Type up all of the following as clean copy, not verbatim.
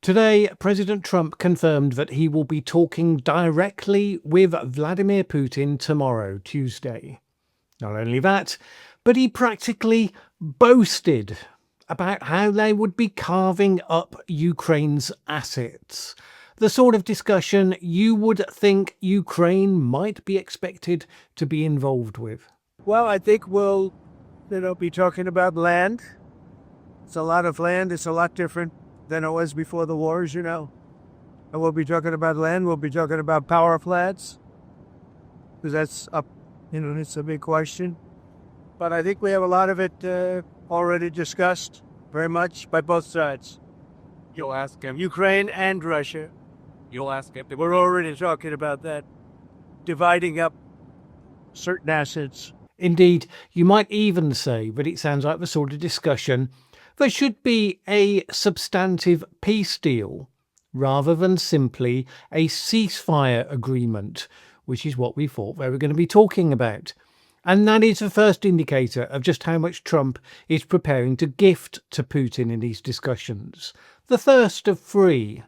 Today, President Trump confirmed that he will be talking directly with Vladimir Putin tomorrow, Tuesday. Not only that, but he practically boasted about how they would be carving up Ukraine's assets. The sort of discussion you would think Ukraine might be expected to be involved with. Well, I think we'll, be talking about land. It's a lot of land. It's a lot different than it was before the wars, And we'll be talking about land. We'll be talking about power plants, because that's up, it's a big question. But I think we have a lot of it already discussed very much by both sides. You'll ask him. Ukraine and Russia. You'll ask him. We're already talking about that, dividing up certain assets. Indeed, you might even say that it sounds like the sort of discussion that should be a substantive peace deal rather than simply a ceasefire agreement, which is what we thought they were going to be talking about. And that is the first indicator of just how much Trump is preparing to gift to Putin in these discussions. The first of three.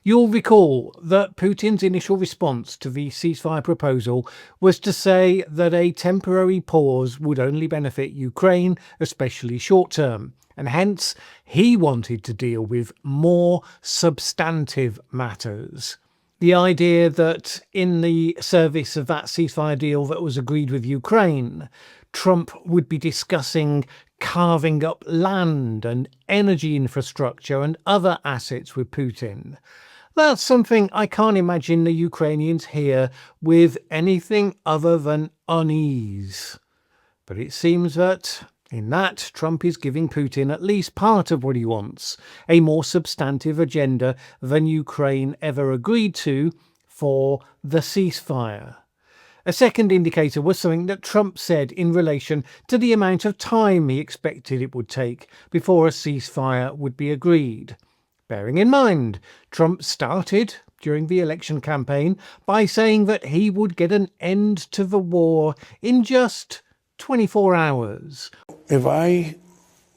You'll recall that Putin's initial response to the ceasefire proposal was to say that a temporary pause would only benefit Ukraine, especially short term, and hence he wanted to deal with more substantive matters. The idea that in the service of that ceasefire deal that was agreed with Ukraine, Trump would be discussing carving up land and energy infrastructure and other assets with Putin. That's something I can't imagine the Ukrainians hear with anything other than unease. But it seems that in that, Trump is giving Putin at least part of what he wants, a more substantive agenda than Ukraine ever agreed to for the ceasefire. A second indicator was something that Trump said in relation to the amount of time he expected it would take before a ceasefire would be agreed. Bearing in mind, Trump started during the election campaign by saying that he would get an end to the war in just 24 hours. If I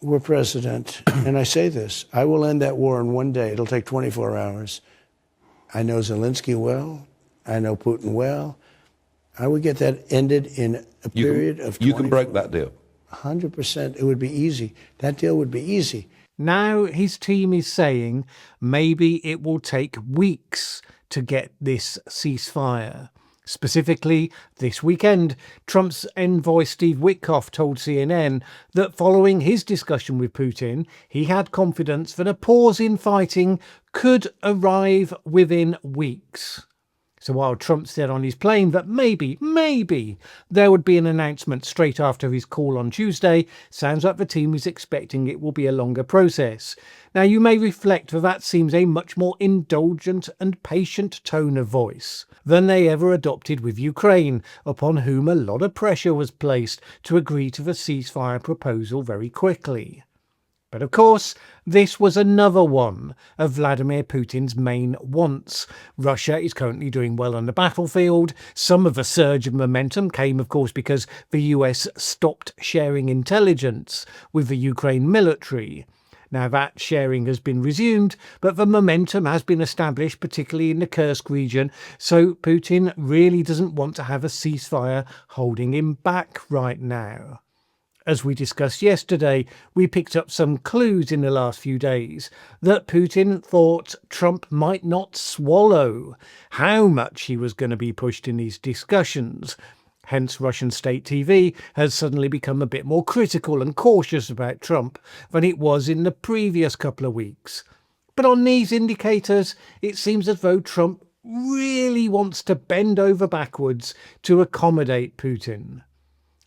were president, and I say this, I will end that war in one day. It'll take 24 hours. I know Zelensky well. I know Putin well. I would get that ended in a period of 24 You can break that deal. 100%. It would be easy. That deal would be easy. Now his team is saying maybe it will take weeks to get this ceasefire. Specifically, this weekend, Trump's envoy Steve Witkoff told CNN that following his discussion with Putin, he had confidence that a pause in fighting could arrive within weeks. So while Trump said on his plane that maybe there would be an announcement straight after his call on Tuesday, sounds like the team is expecting it will be a longer process. Now you may reflect that seems a much more indulgent and patient tone of voice than they ever adopted with Ukraine, upon whom a lot of pressure was placed to agree to the ceasefire proposal very quickly. But of course, this was another one of Vladimir Putin's main wants. Russia is currently doing well on the battlefield. Some of the surge of momentum came, of course, because the US stopped sharing intelligence with the Ukraine military. Now that sharing has been resumed, but the momentum has been established, particularly in the Kursk region, so Putin really doesn't want to have a ceasefire holding him back right now. As we discussed yesterday, we picked up some clues in the last few days that Putin thought Trump might not swallow how much he was going to be pushed in these discussions. Hence, Russian state TV has suddenly become a bit more critical and cautious about Trump than it was in the previous couple of weeks. But on these indicators, it seems as though Trump really wants to bend over backwards to accommodate Putin.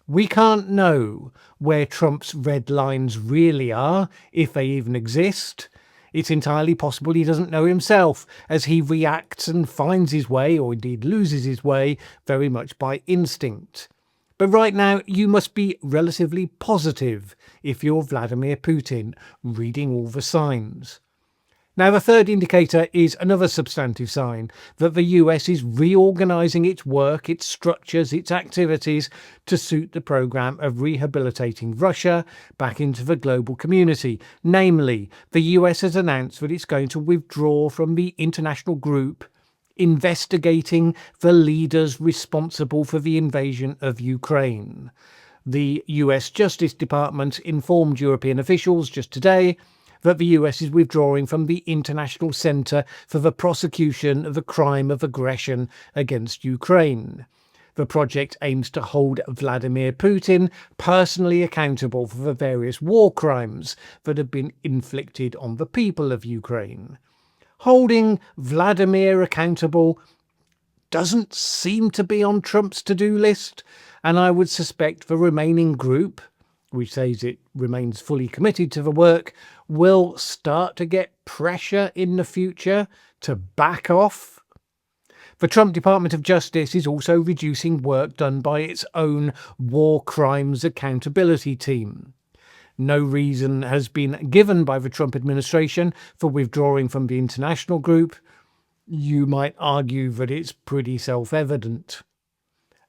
We can't know where Trump's red lines really are, if they even exist. It's entirely possible he doesn't know himself, as he reacts and finds his way, or indeed loses his way, very much by instinct. But right now, you must be relatively positive if you're Vladimir Putin, reading all the signs. Now, the third indicator is another substantive sign that the US is reorganizing its work, its structures, its activities to suit the program of rehabilitating Russia back into the global community. Namely, the US has announced that it's going to withdraw from the international group investigating the leaders responsible for the invasion of Ukraine. The US Justice Department informed European officials just today that the US is withdrawing from the International Centre for the Prosecution of the Crime of Aggression against Ukraine. The project aims to hold Vladimir Putin personally accountable for the various war crimes that have been inflicted on the people of Ukraine. Holding Vladimir accountable doesn't seem to be on Trump's to-do list, and I would suspect the remaining group, which says it remains fully committed to the work, will start to get pressure in the future to back off. The Trump Department of Justice is also reducing work done by its own War Crimes Accountability Team. No reason has been given by the Trump administration for withdrawing from the international group. You might argue that it's pretty self-evident.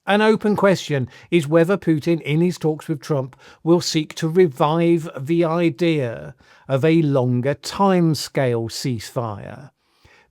An open question is whether Putin, in his talks with Trump, will seek to revive the idea of a longer timescale ceasefire.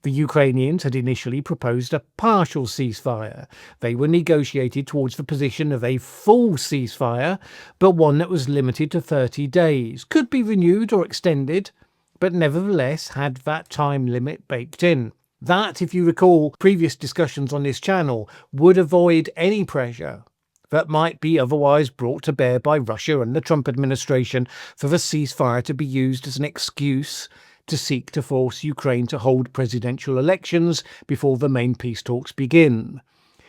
The Ukrainians had initially proposed a partial ceasefire. They were negotiated towards the position of a full ceasefire, but one that was limited to 30 days. Could be renewed or extended, but nevertheless had that time limit baked in. That, if you recall previous discussions on this channel, would avoid any pressure that might be otherwise brought to bear by Russia and the Trump administration for the ceasefire to be used as an excuse to seek to force Ukraine to hold presidential elections before the main peace talks begin.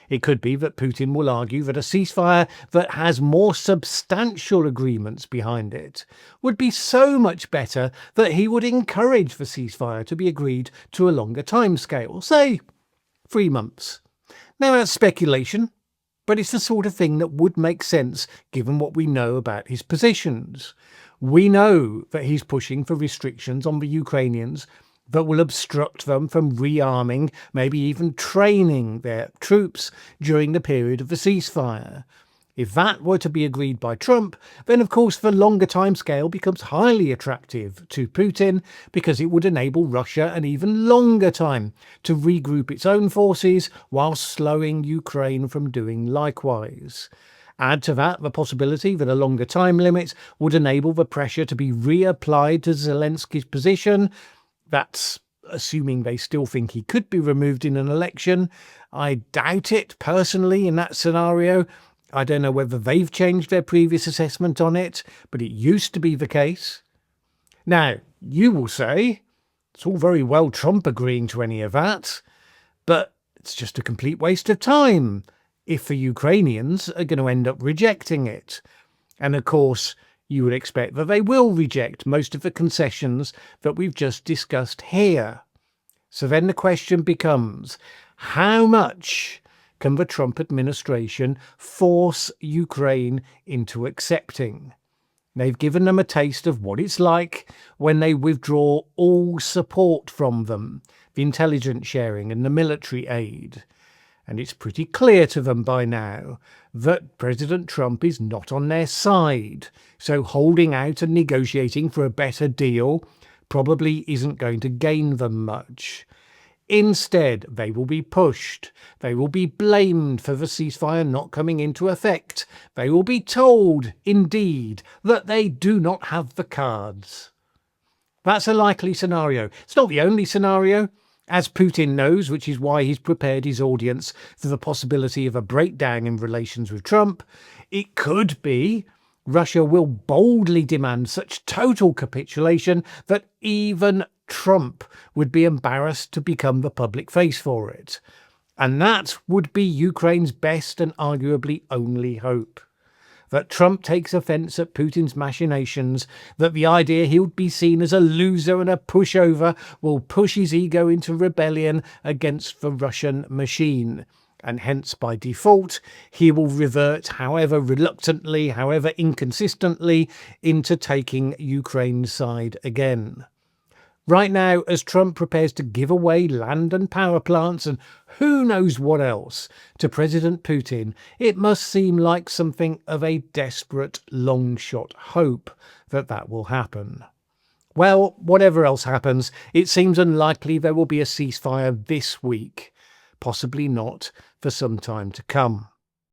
It could be that Putin will argue that a ceasefire that has more substantial agreements behind it would be so much better that he would encourage the ceasefire to be agreed to a longer timescale, say 3 months. Now that's speculation, but it's the sort of thing that would make sense given what we know about his positions. We know that he's pushing for restrictions on the Ukrainians that will obstruct them from rearming, maybe even training their troops during the period of the ceasefire. If that were to be agreed by Trump, then of course the longer timescale becomes highly attractive to Putin because it would enable Russia an even longer time to regroup its own forces while slowing Ukraine from doing likewise. Add to that the possibility that a longer time limit would enable the pressure to be reapplied to Zelensky's position. That's assuming they still think he could be removed in an election. I doubt it, personally, in that scenario. I don't know whether they've changed their previous assessment on it, but it used to be the case. Now, you will say, it's all very well Trump agreeing to any of that, but it's just a complete waste of time if the Ukrainians are going to end up rejecting it. And of course, you would expect that they will reject most of the concessions that we've just discussed here. So then the question becomes, how much can the Trump administration force Ukraine into accepting? They've given them a taste of what it's like when they withdraw all support from them, the intelligence sharing and the military aid. And it's pretty clear to them by now that President Trump is not on their side. So holding out and negotiating for a better deal probably isn't going to gain them much. Instead, they will be pushed. They will be blamed for the ceasefire not coming into effect. They will be told, indeed, that they do not have the cards. That's a likely scenario. It's not the only scenario. As Putin knows, which is why he's prepared his audience for the possibility of a breakdown in relations with Trump, it could be Russia will boldly demand such total capitulation that even Trump would be embarrassed to become the public face for it. And that would be Ukraine's best and arguably only hope. That Trump takes offence at Putin's machinations, that the idea he would be seen as a loser and a pushover will push his ego into rebellion against the Russian machine. And hence, by default, he will revert, however reluctantly, however inconsistently, into taking Ukraine's side again. Right now, as Trump prepares to give away land and power plants and who knows what else to President Putin, it must seem like something of a desperate long-shot hope that will happen. Well, whatever else happens, it seems unlikely there will be a ceasefire this week, possibly not for some time to come.